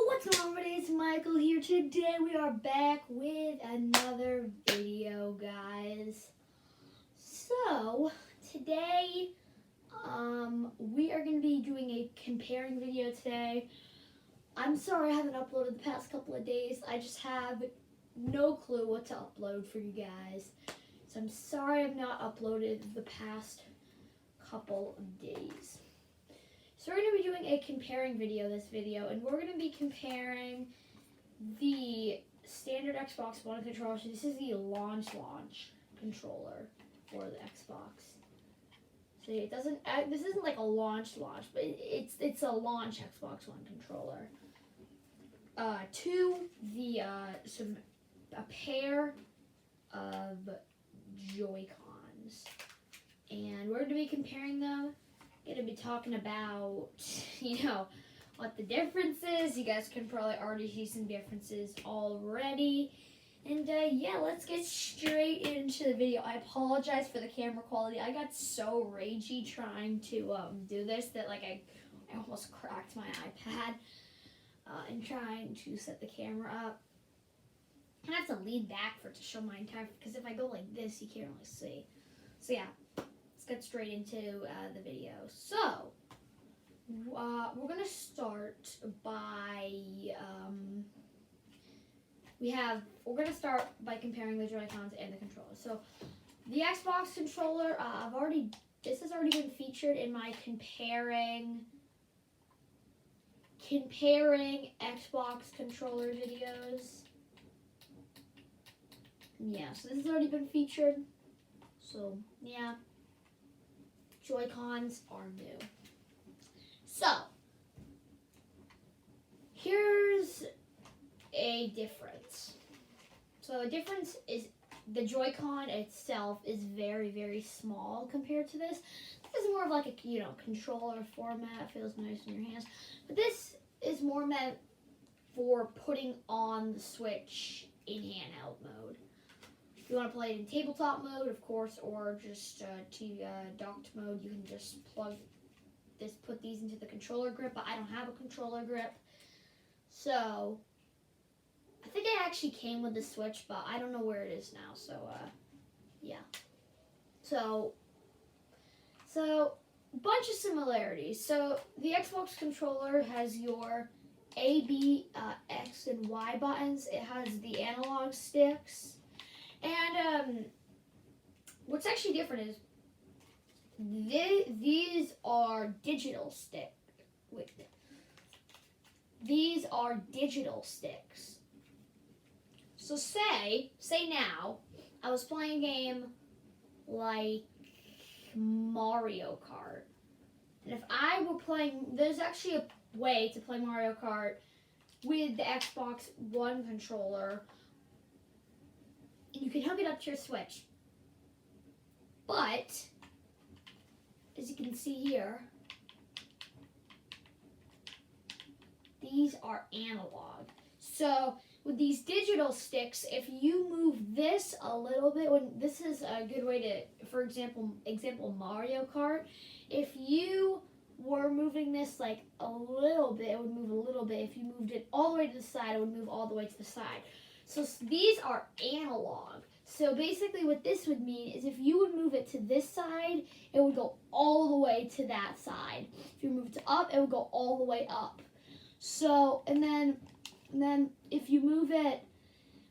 What's going on, everybody? It's Michael here. Today we are back with another video, guys. So, today, we are going to be doing a comparing video today. I'm sorry I haven't uploaded the past couple of days. I just have no clue what to upload for you guys. So I'm sorry I've not uploaded the past couple of days. So we're going to be doing a comparing video this video, and we're going to be comparing the standard Xbox One controller. So this is the launch controller for the Xbox. So it doesn't, this isn't like a launch, but it's a launch Xbox One controller. To the, a pair of Joy-Cons. And we're going to be comparing them. Going to be talking about, what the difference is. You guys can probably already see some differences already. And yeah, let's get straight into the video. I apologize for the camera quality. I got so ragey trying to do this that I almost cracked my iPad and trying to set the camera up. I have to lean back for it to show my entire, because if I go like this, you can't really see. So yeah. Get straight into the video. So we're gonna start by we're gonna start by comparing the Joy-Cons and the controller. So the Xbox controller, this has already been featured in my comparing Xbox controller videos. Yeah, so this has already been featured. So yeah. Joy-Cons are new. So, here's a difference. So the difference is the Joy-Con itself is very, very small compared to this. This is more of like a, controller format. It feels nice in your hands. But this is more meant for putting on the Switch in handheld mode. If you want to play it in tabletop mode, of course, or just docked mode, you can just put these into the controller grip, but I don't have a controller grip. So, I think it actually came with the Switch, but I don't know where it is now, so, yeah. So, bunch of similarities. So, the Xbox controller has your A, B, X, and Y buttons. It has the analog sticks. And what's actually different is these are digital These are digital sticks. So say now I was playing a game like Mario Kart. And if I were playing, there's actually a way to play Mario Kart with the Xbox One controller. You can hook it up to your Switch. But, as you can see here, these are analog. So, with these digital sticks, if you move this a little bit, this is a good way to, for example Mario Kart, if you were moving this like a little bit, it would move a little bit. If you moved it all the way to the side, it would move all the way to the side. So these are analog. So basically what this would mean is if you would move it to this side, it would go all the way to that side. If you move it up, it would go all the way up. So, and then if you move it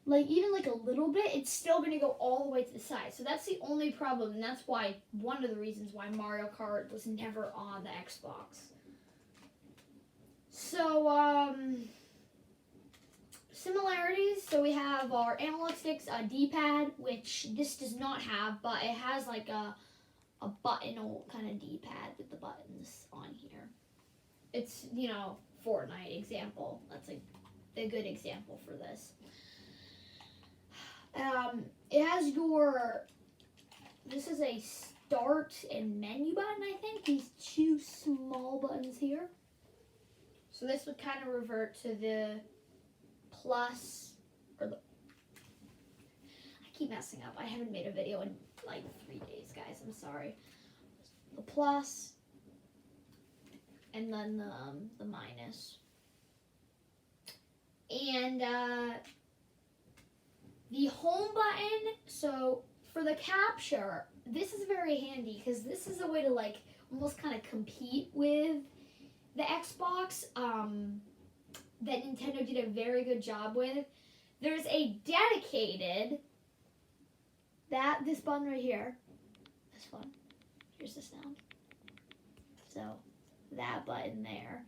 even a little bit, it's still going to go all the way to the side. So that's the only problem, and that's why one of the reasons why Mario Kart was never on the Xbox. So, similarities, so we have our analog sticks, a D-pad, which this does not have, but it has like a button kind of D-pad with the buttons on here. It's, Fortnite example. That's a good example for this. It has this is a start and menu button, I think. These two small buttons here. So this would kind of revert to the plus, I keep messing up. I haven't made a video in 3 days, guys. I'm sorry. The plus, and then the minus. And the home button, so for the capture, this is very handy because this is a way to like almost kind of compete with the Xbox that Nintendo did a very good job with. There's a dedicated, this button right here, this one, here's the sound. So that button there,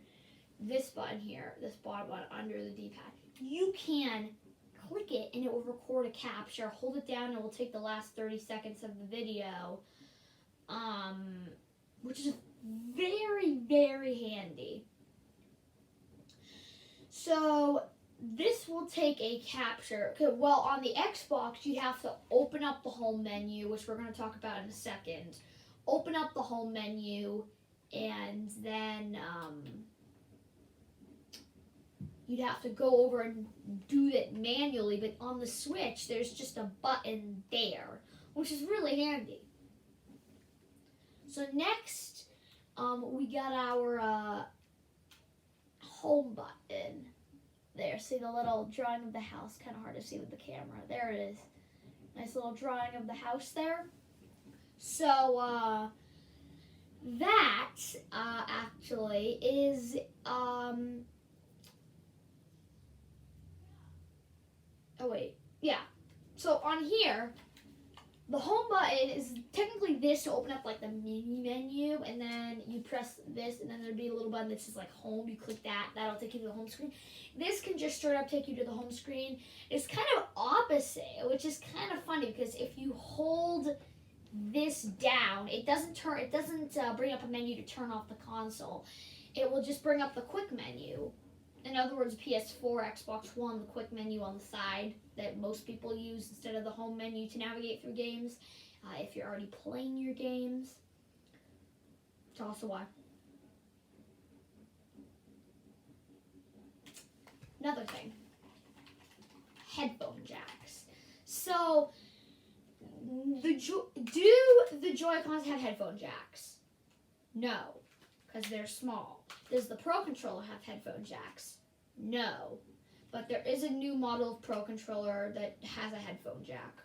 this button here, this bottom button under the D-pad, you can click it and it will record a capture. Hold it down and it will take the last 30 seconds of the video, which is very, very handy. So this will take a capture. Well, on the Xbox, you have to open up the home menu, which we're going to talk about in a second. Open up the home menu, and then you'd have to go over and do it manually. But on the Switch, there's just a button there, which is really handy. So next, we got our home button. There, see the little drawing of the house, kind of hard to see with the camera. There it is. Nice little drawing of the house there. So, that, actually is, oh wait, yeah. So on here, the home button is technically this to open up like the mini menu, and then you press this, and then there'd be a little button that says like home. You click that, that'll take you to the home screen. This can just straight up take you to the home screen. It's kind of opposite, which is kind of funny because if you hold this down, it doesn't bring up a menu to turn off the console. It will just bring up the quick menu. In other words, PS4, Xbox One, the quick menu on the side that most people use instead of the home menu to navigate through games. If you're already playing your games. It's also why. Another thing. Headphone jacks. So, do the Joy-Cons have headphone jacks? No, because they're small. Does the Pro Controller have headphone jacks? No, but there is a new model of Pro Controller that has a headphone jack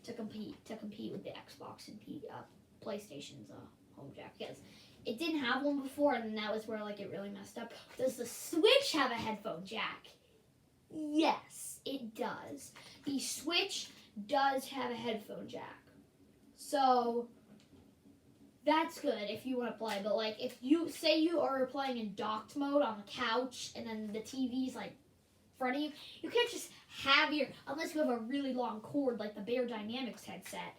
to compete with the Xbox and PlayStation's home jack. Yes, it didn't have one before, and that was where like it really messed up. Does the Switch have a headphone jack? Yes, it does. The Switch does have a headphone jack. So that's good if you want to play. But like if you say you are playing in docked mode on the couch and then the TV's like in front of you, you can't just have unless you have a really long cord like the Bear Dynamics headset,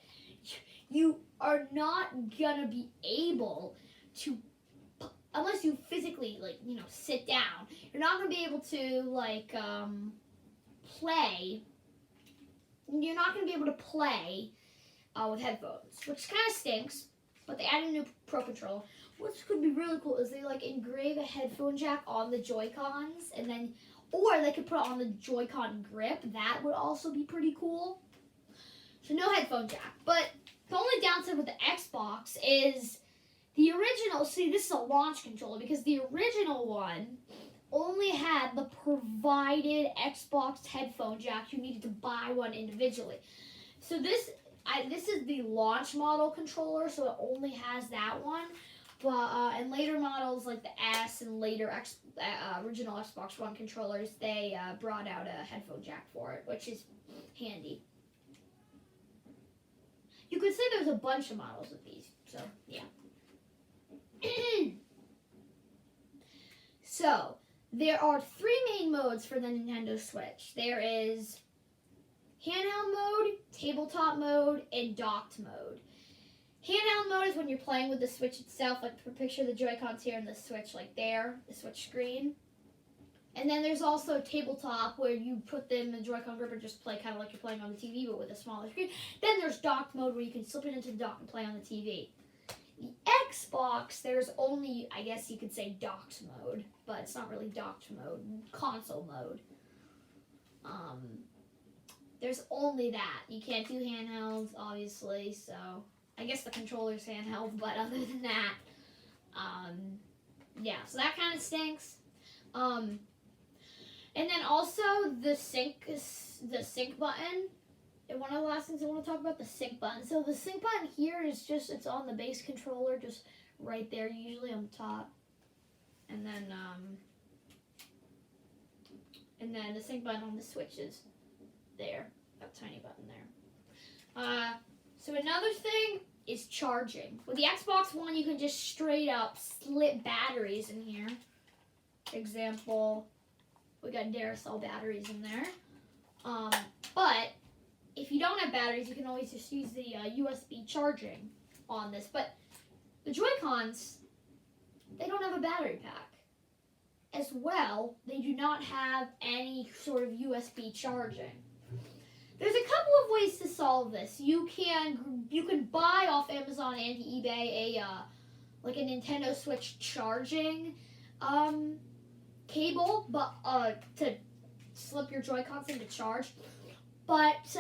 you are not gonna be able to, unless you physically sit down, you're not gonna be able to play. You're not going to be able to play with headphones, which kind of stinks, but they added a new Pro Controller. What could be really cool is they engrave a headphone jack on the Joy-Cons, and then, or they could put it on the Joy-Con grip. That would also be pretty cool. So no headphone jack, but the only downside with the Xbox is the original, see this is a launch controller, because the original one only had the provided Xbox headphone jack. You needed to buy one individually. So this is the launch model controller, so it only has that one. But and later models like the S and later original Xbox One controllers, they brought out a headphone jack for it, which is handy. You could say there's a bunch of models of these, so yeah. So there are 3 main modes for the Nintendo Switch. There is handheld mode, tabletop mode, and docked mode. Handheld mode is when you're playing with the Switch itself, like picture the Joy-Cons here and the Switch like there, the Switch screen. And then there's also tabletop where you put them in the Joy-Con grip and just play kind of like you're playing on the TV but with a smaller screen. Then there's docked mode where you can slip it into the dock and play on the TV. The Xbox, there's only, I guess you could say docked mode, but it's not really docked mode, console mode. There's only that. You can't do handhelds, obviously, so I guess the controller's handheld, but other than that, yeah, so that kind of stinks. And then also the sync button. And one of the last things I want to talk about, the sync button. So the sync button here is just, it's on the base controller, just right there, usually on the top. And then the sync button on the Switch is there, that tiny button there. So another thing is charging. With the Xbox One, you can just straight up slip batteries in here. For example, we got Duracell batteries in there. But if you don't have batteries, you can always just use the USB charging on this. But the Joy-Cons, they don't have a battery pack. As well, they do not have any sort of USB charging. There's a couple of ways to solve this. You can buy off Amazon and eBay like a Nintendo Switch charging cable, but to slip your Joy-Cons in to charge. But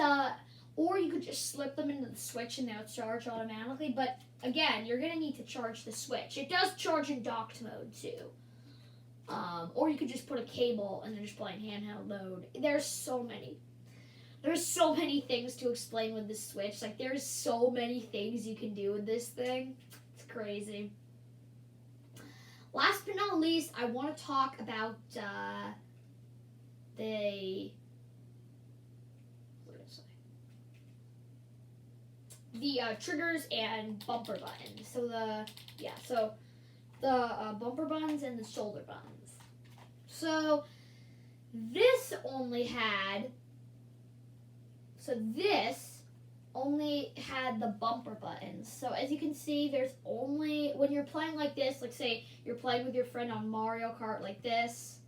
or you could just slip them into the Switch and they'll charge automatically. But again, you're gonna need to charge the Switch. It does charge in docked mode too. Or you could just put a cable and then just play in handheld mode. There's so many things to explain with the Switch. Like, there's so many things you can do with this thing. It's crazy. Last but not least, I want to talk about the triggers and bumper buttons. So the bumper buttons and the shoulder buttons. So this only had the bumper buttons. So as you can see, there's only, when you're playing like this, like say you're playing with your friend on Mario Kart like this,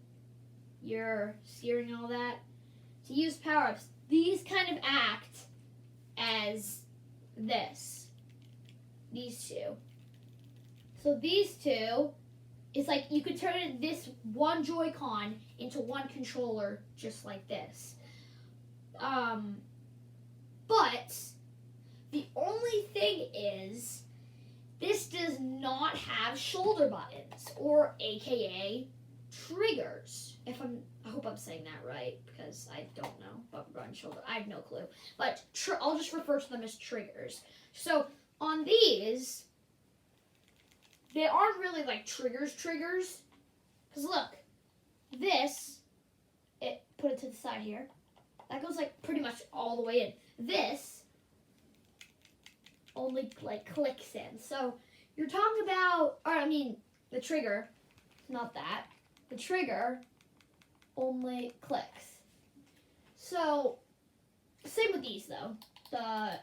you're steering all that. To use power-ups, these kind of act as these two. So these two, it's like you could turn this one Joy-Con into one controller just like this. But the only thing is, this does not have shoulder buttons, or AKA triggers. I hope I'm saying that right, because I don't know. Bumper button, shoulder, I have no clue. But I'll just refer to them as triggers. So on these, they aren't really like triggers. Because look, this, put it to the side here. That goes like pretty much all the way in. This only like clicks in. So you're talking about, the trigger, not that. The trigger only clicks. So same with these though. The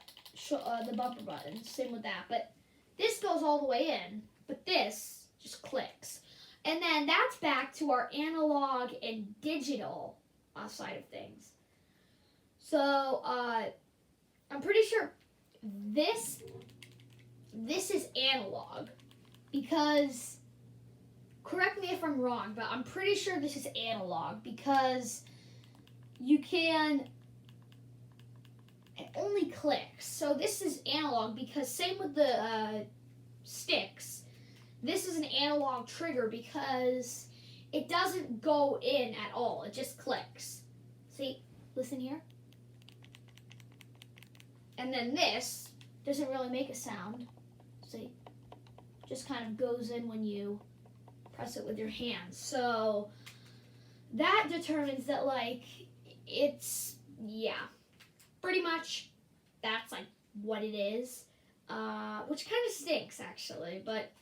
bumper buttons, same with that. But this goes all the way in, but this just clicks. And then that's back to our analog and digital side of things. So I'm pretty sure this is analog, because, correct me if I'm wrong, but I'm pretty sure this is analog because you can, it only clicks. So this is analog because same with the sticks. This is an analog trigger because it doesn't go in at all. It just clicks. See, listen here. And then this doesn't really make a sound. See, just kind of goes in when you press it with your hands. So that determines that, like, it's, pretty much that's like what it is, which kind of stinks actually, but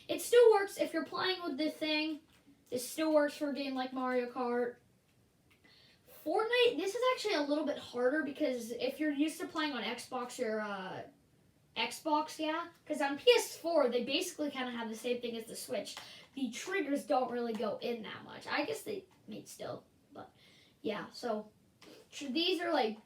it still works if you're playing with this thing. It still works for a game like Mario Kart. Fortnite, this is actually a little bit harder because if you're used to playing on Xbox or Xbox, because on PS4 they basically kind of have the same thing as the Switch. The triggers don't really go in that much. I guess they may still, but yeah. So these are like,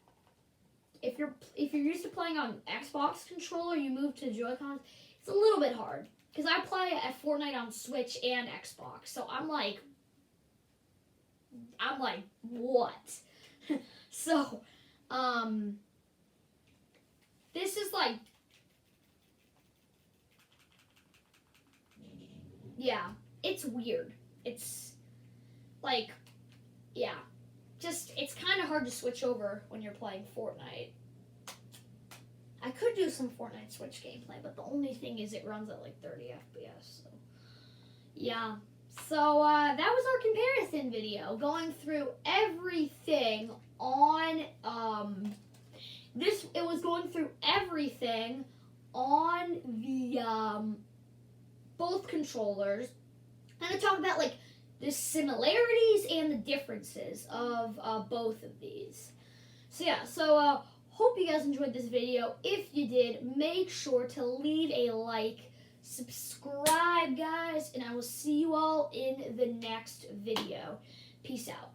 if you're used to playing on Xbox controller, you move to Joy-Cons. It's a little bit hard because I play at Fortnite on Switch and Xbox. So I'm like, what? So, this is like, it's weird. It's like, yeah, it's kind of hard to switch over when you're playing Fortnite. I could do some Fortnite Switch gameplay, but the only thing is it runs at like 30 FPS. So, yeah. So that was our comparison video, going through everything on it was going through everything on the both controllers, and I talked about like the similarities and the differences of both of these. So yeah, hope you guys enjoyed this video. If you did, make sure to leave a like, subscribe, guys, and I will see you all in the next video. Peace out.